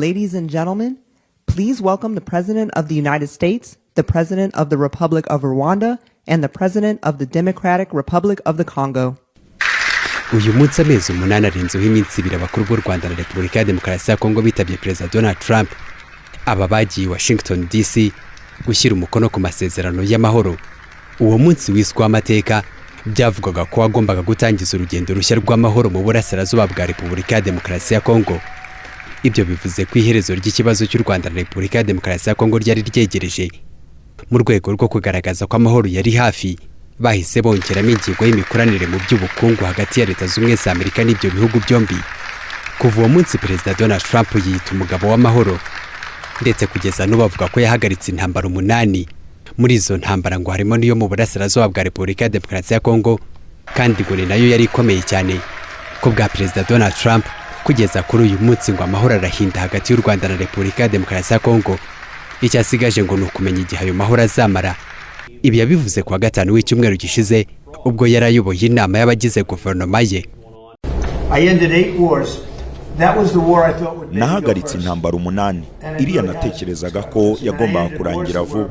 Ladies and gentlemen, please welcome the President of the United States, the President of the Republic of Rwanda, and the President of the Democratic Republic of the Congo. Uyu munsi amezi 8 arenzeho iminsi 2 abakuru b'u Rwanda na Repubulika ya Demokarasi ya Kongo bitabye Perezida Donald Trump. Aba bagiye Washington DC gushyira umukono ku masezerano y'amahoro. Uwo munsi wiswe amateka, byavugaga ko agombaga gutangiza urugendo rushya rw'amahoro mu burasirazuba bwa Repubulika ya Demokarasi ya Kongo. Ibyo bivuze ko iherezo ry'ikibazo cy'u Rwanda na Repubulika ya Demokarasi ya Kongo ryari ryegereje. Mu rwego rwo kugaragaza ko amahoro yari hafi, bahise bongeramo ingingo y'imikoranire mu by'ubukungu hagati ya Leta z'Ubumwe za Amerika n'ibyo bihugu byombi. Kuva uwo munsi Perezida Donald Trump yiyita umugabo w'amahoro, ndetse kugeza n'ubu bavuga ko yahagaritse intambara 8. Muri izo ntambara ngo harimo niyo mu burasirazuba bwa Repubulika ya Demokarasi ya Kongo, kandi ngo nayo yari ikomeye cyane. Ko bwa Perezida Donald Trump kugeza kuri uyu munsi ngo amahoro arahinda hagati y'u Rwanda na Repubulika ya Demokarasi ya Kongo. Icyasigaje ngo nukumenya igihe ayo mahoro azamara. Ibi yabivuze kwa gatanu w'icyumweru gishize ubwo yarayoboye inama y'abagize guverinoma ye. Nahagaritse intambara 8. Iriya natekerezaga ko yagombaga kurangira vuba.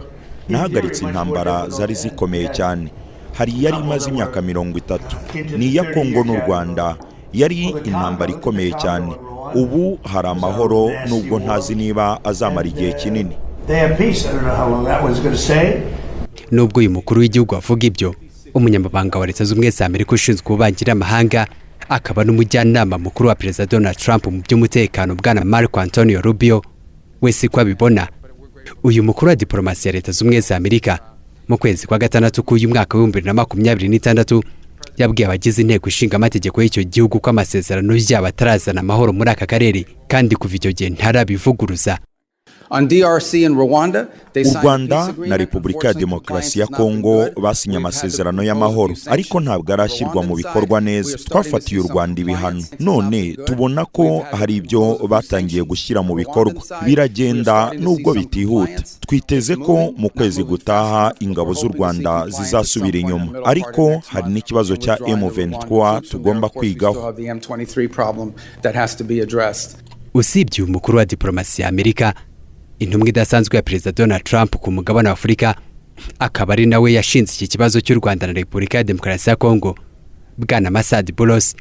Nahagaritse intambara zari zikomeye cyane. Hari yari imaze imyaka 30. Ni iya Kongo n'u Rwanda. Yari intambara ikomeye cyane. Ubu hari amahoro nubwo ntazi niba azamara igihe kinini. Nubwo uyu mukuru w'igihugu avuga ibyo, umunyamabanga wa Leta z'Ubumwe za Amerika ushinzwe ububanyi amahanga akaba n'umujyanama mukuru wa Perezida Donald Trump mu by'umutekano bwana Marco Antonio Rubio wese ko abibona. Uyu mukuru wa diplomasi ya Leta z'Ubumwe za Amerika mu kwezi kwa gatandatu k'uyu mwaka wa 2026 yabwiye abagize inteko ishinga amategeko y'icyo gihugu ko amasezerano y'aba atarazana amahoro muri aka karere, kandi kuva icyo gihe ntarabivuguruza. U Rwanda na Repubulika ya Demokarasi ya Kongo basinye amasezerano y'amahoro, ariko ntabwo arashyirwa mu bikorwa neza. Twafatiye u Rwanda ibihano, none tubona ko hari ibyo batangiye gushyira mu bikorwa. Biragenda nubwo bitihuta. Twiteze ko mu kwezi gutaha ingabo z'u Rwanda zizasubira inyuma, ariko hari n'ikibazo cya M23 tugomba kwigaho. Usibye umukuru wa diplomasi ya Amerika, intumwa idasanzwe ya Perezida Donald Trump ku mugabane wa Afurika akaba ari nawe yashinze iki kibazo cy'u Rwanda na Repubulika ya Demokarasi ya Kongo, bwana Masad Boulos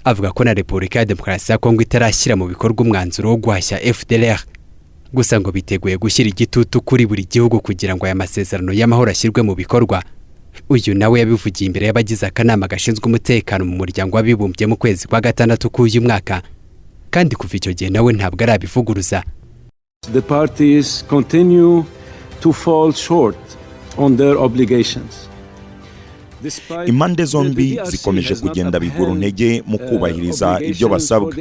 avuga ko na Repubulika ya Demokarasi ya Kongo itarashyira mu bikorwa umwanzuro wo guhashya FDLR, gusa ngo biteguye gushyira igitutu kuri buri gihugu kugira ngo aya masezerano y'amahoro ashyirwe mu bikorwa. Uyu nawe yabivugiye imbere y'abagize akanama gashinzwe umutekano mu muryango w'abibumbye mu kwezi kwa gatandatu k'uyu mwaka, kandi kuva icyo gihe nawe ntabwo arabivuguruza. The parties continue to fall short on their obligations. Impande zombi zikomeje kugenda bigura intege mu kubahiriza ibyo basabwa.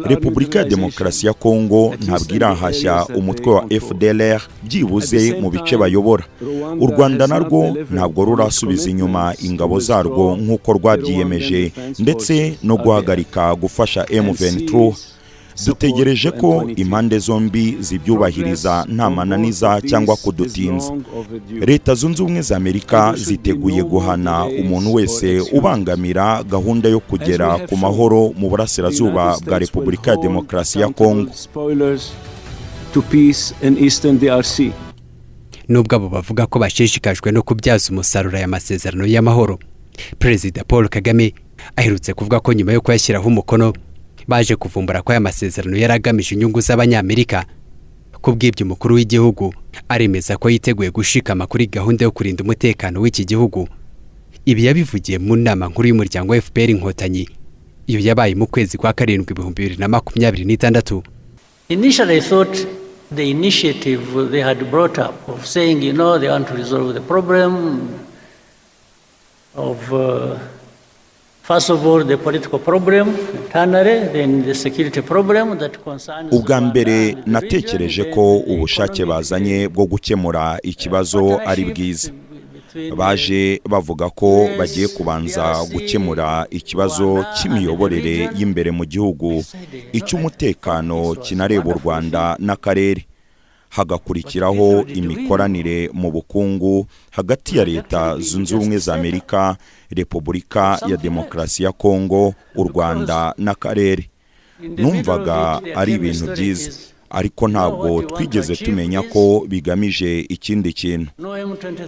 Repubulika ya Demokarasi ya Kongo ntabwo irahashya umutwe wa FDLR byibuze mu bice bayobora. U Rwanda narwo ntabwo rurasubiza inyuma ingabo zarwo nk'uko rwabyiyemeje, ndetse no guhagarika gufasha M23. Dutegereje ko impande zombi zibyubahiriza nta mananiza cyangwa kudutinza. Leta zunze ubumwe za Amerika ziteguye guhana umuntu wese ubangamira gahunda yo kugera ku mahoro mu burasirazuba bwa Repubulika ya Demokarasi ya Kongo. Nubwo abo bavuga ko bashishikajwe no kubyaza umusaruro aya masezerano y'amahoro, Perezida Paul Kagame aherutse kuvuga ko nyuma yo kuyashyiraho umukono baje kuvumbura ko aya masezerano yaragamije inyungu z'abanyamerika. Kubw'ibyo umukuru w'igihugu aremeza ko yiteguye gushikama kuri gahunda yo kurinda umutekano w'iki gihugu. Ibi yabivugiye mu nama nkuru y'umuryango wa FPR Inkotanyi, iyo yabaye mu kwezi kwa 7 2026. Initially I thought the initiative they had brought up of saying, they want to resolve the problem of first of all, the political problem, internally, then the security problem that concerns. Ubwa mbere natekereje ko ubushake bazanye bwo gukemura ikibazo ari bwiza. Baje bavuga ko bagiye kubanza gukemura ikibazo cy'imiyoborere y'imbere mu gihugu, icy'umutekano kinareba u Rwanda n'akarere. Hagakurikiraho imikoranire mu bukungu hagati ya Leta zunze ubumwe za Amerika, Repubulika ya Demokarasi ya Kongo, u Rwanda n'akarere. Numvaga ari ibintu byiza. ariko ntabwo twigeze tumenya ko bigamije ikindi kintu.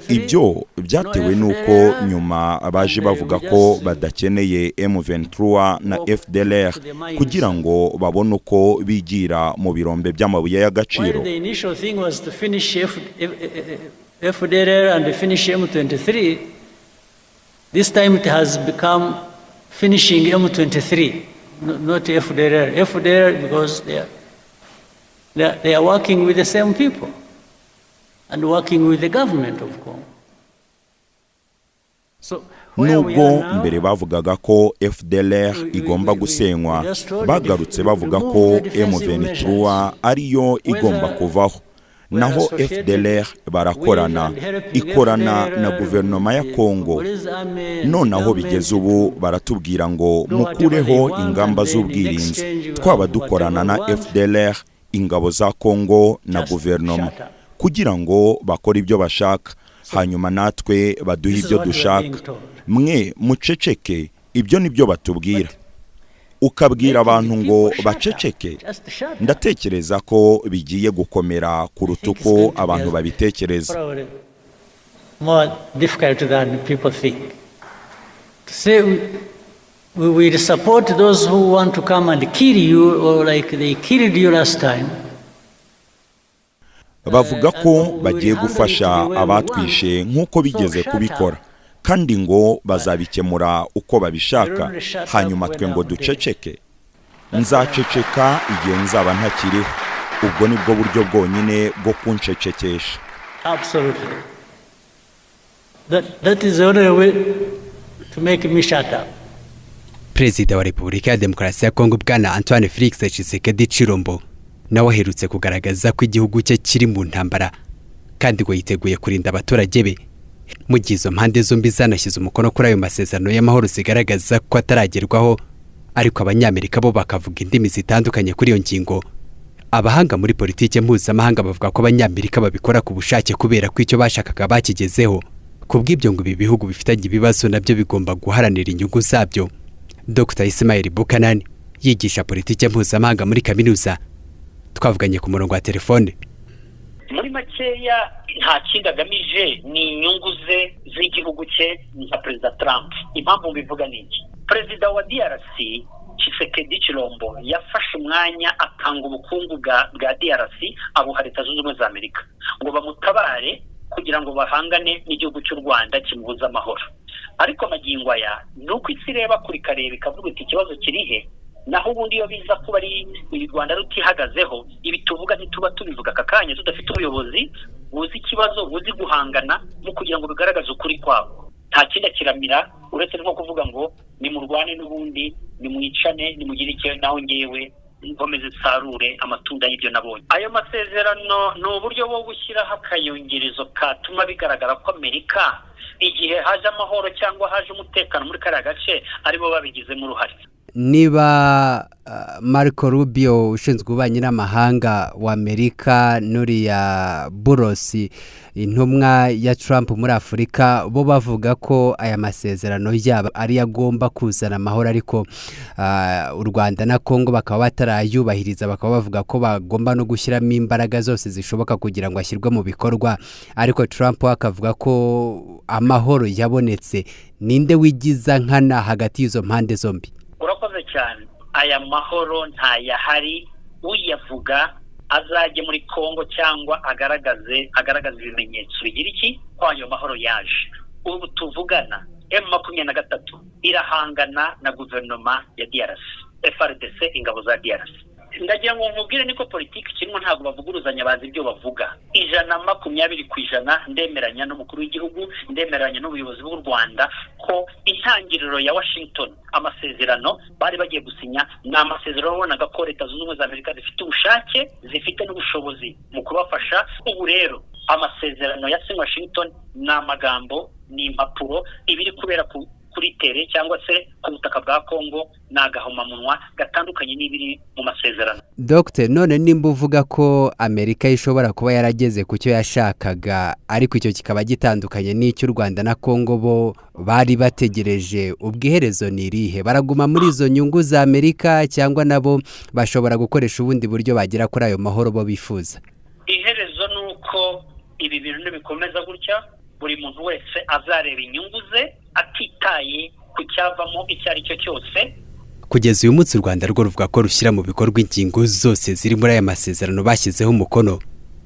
Ibyo byatewe nuko nyuma abaje bavuga ko badakeneye M23 na FDLR kugira ngo babone uko bigira mu birombe by'amabuye y'agaciro. FDLR and finish M23, this time it has become finishing M23, not FDLR. FDLR because they are working with the same people and working with the government of Congo. So nubwo mbere bavugaga ko FDLR igomba gusenywa, bagarutse bavuga ko M23 ariyo igomba kuvaho. Naho FDLR barakorana, ikorana na guverinoma ya Kongo. Noneho bigeze ubu baratubwira ngo mukureho ingamba z'ubwirinzi, twaba dukorana na FDLR, ingabo za Kongo na guverinoma, kugira ngo bakore ibyo bashaka, hanyuma natwe baduhe ibyo dushaka. Mwe muceceke, ibyo nibyo batubwira. Ukabwira abantu ngo baceceke, ndatekereza ko bigiye gukomera kuruta uko abantu babitekereza. More difficult than people think. To say we will support those who want to come and kill you or like they killed you last time. Bavuga ko bagiye gufasha abatwishe nk'uko bigeze kubikora, kandi ngo bazabikemura uko babishaka, hanyuma twe ngo duceceke. Nzaceceka igihe nzaba ntakiriho, ubwo nibwo buryo bwonyine bwo kuncecekesha. Absolutely. That is the only way to make me shut up. Perezida wa Repubulika ya Demokarasi ya Kongo Bwana Antoine Felix Tshisekedi Tshilombo nawe aherutse kugaragaza ko igihugu cye kiri mu ntambara kandi ngo yiteguye kurinda abaturage be. Mu gihe izo mpande zombi zanashyize umukono kuri ayo masezerano y'amahoro zigaragaza ko ataragerwaho, ariko abanyamerika bo bakavuga indimi zitandukanye kuri iyo ngingo. Abahanga muri politike mpuzamahanga bavuga ko abanyamerika babikora ku bushake kubera ko icyo bashakaga bakigezeho. Kubw'ibyo ngo ibi bihugu bifitanye ibibazo nabyo bigomba guharanira inyungu zabyo. Dr. Ismail Buchanan yigisha politike mpuzamahanga muri kaminuza. Twavuganye ku murongo wa telefone. Muri makeya nta kindi agamije ni inyungu ze z'igihugu cye nka Perezida Trump. Impamvu bivuga niki? Perezida wa DRC Tshisekedi Tshilombo yafashe umwanya atanga ubukungu bwa DRC abuha Leta Zunze Ubumwe za Amerika ngo bamutabare kugira ngo bahangane n'igihugu cy'u Rwanda kimubuza amahoro. Ariko magingo aya nuko isi reba kuri kareba ikavuga iti ikibazo kirihe, naho ubundi iyo biza kuba ari u Rwanda rutihagazeho, ibi tuvuga ntituba tubivuga akakanya tudafite ubuyobozi buzi ikibazo, buzi guhangana mu kugira ngo bigaragaze ukuri kwabo. Nta kindi kiramira uretse nko kuvuga ngo ni mu Rwanda n'ubundi ni mwicane, ni mugire icyo naho ngewe nkomeze sarure amatunda y'ibyo nabonye. Ayo masezerano no uburyo bwo gushyiraho akayongerezo katuma bigaragara ko Amerika igihe haje amahoro cyangwa haje umutekano muri kariya gace aribo babigizemo uruhare. Niba Marco Rubio ushinzwe ububanyi n'amahanga wa Amerika n'uriya Burosi intumwa ya Trump muri Afurika bo bavuga ko aya masezerano yaba ari agomba kuzana amahoro, ariko u Rwanda na Kongo bakaba batarayubahiriza, bakaba bavuga ko bagomba no gushyiramo imbaraga zose zishoboka kugira ngo ashyirwe mu bikorwa, ariko Trump akavuga ko amahoro yabonetse. Ninde wigiza nkana hagati y'izo mpande zombi? Urakoze cyane. Aya mahoro ntayahari, uyavuga azajye muri Kongo cyangwa agaragaza ibimenyetso bigira iki ko ayo mahoro yaje. Ubu tuvugana M23 irahangana na guverinoma ya DRC, FARDC, ingabo za DRC. Ndagira ngo mvugire niko politiki kirimo ntabwo bavuguruzanya bazi ibyo bavuga. 120% ndemeranya n'umukuru w'igihugu, ndemeranya n'ubuyobozi bw'u Rwanda ko intangiriro ya Washington amasezerano bari bagiye gusinya na amasezerano abonaga ko Leta Zunze Ubumwe za Amerika zifite ubushake, zifite n'ubushobozi mu kubafasha. Ubu rero amasezerano ya Washington ni amagambo, ni impapuro ibiri kubera ku kuri tere cyangwa se ku butaka bwa Kongo ni agahomamunwa gatandukanye n'ibiri mu masezerano. Dr. none nimba uvuga ko Amerika ishobora kuba yarageze ku cyo yashakaga ariko icyo kikaba gitandukanye n'icyo u Rwanda na Kongo bo bari bategereje, ubwiherezo ni irihe? Baraguma muri izo nyungu za Amerika cyangwa nabo bashobora gukoresha ubundi buryo bagera kuri ayo mahoro bo bifuza? Iherezo nuko ibi bintu nibikomeza gutya buri muntu wese azareba inyungu ze atitaye ku cyavamo icyo ari cyo cyose. Kugeza uyu munsi u Rwanda rwo ruvuga ko rushyira mu bikorwa ingingo zose ziri muri aya masezerano bashyizeho umukono.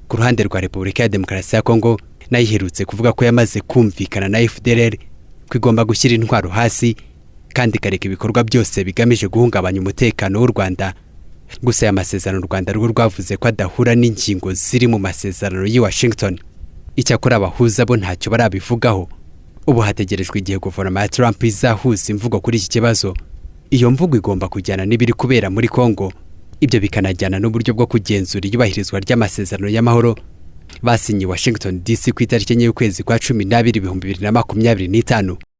Ku ruhande rwa Repubulika ya Demokarasi ya Kongo nayo iherutse kuvuga ko yamaze kumvikana na FDLR ko igomba gushyira intwaro hasi kandi ikareka ibikorwa byose bigamije guhungabanya umutekano w'u Rwanda. Gusa aya masezerano u Rwanda rwo rwavuze ko adahura n'ingingo ziri mu masezerano y'i Washington. Icyakora abahuza bo ntacyo barabivugaho. Ubu hategerejwe igihe guverinoma ya Trump izahuza imvugo kuri iki kibazo. Iyo mvugo igomba kujyana n'ibiri kubera muri Kongo. Ibyo bikanajyana n'uburyo bwo kugenzura iyubahirizwa ry'amasezerano y'amahoro basinye Washington DC ku itariki 12/12/2025.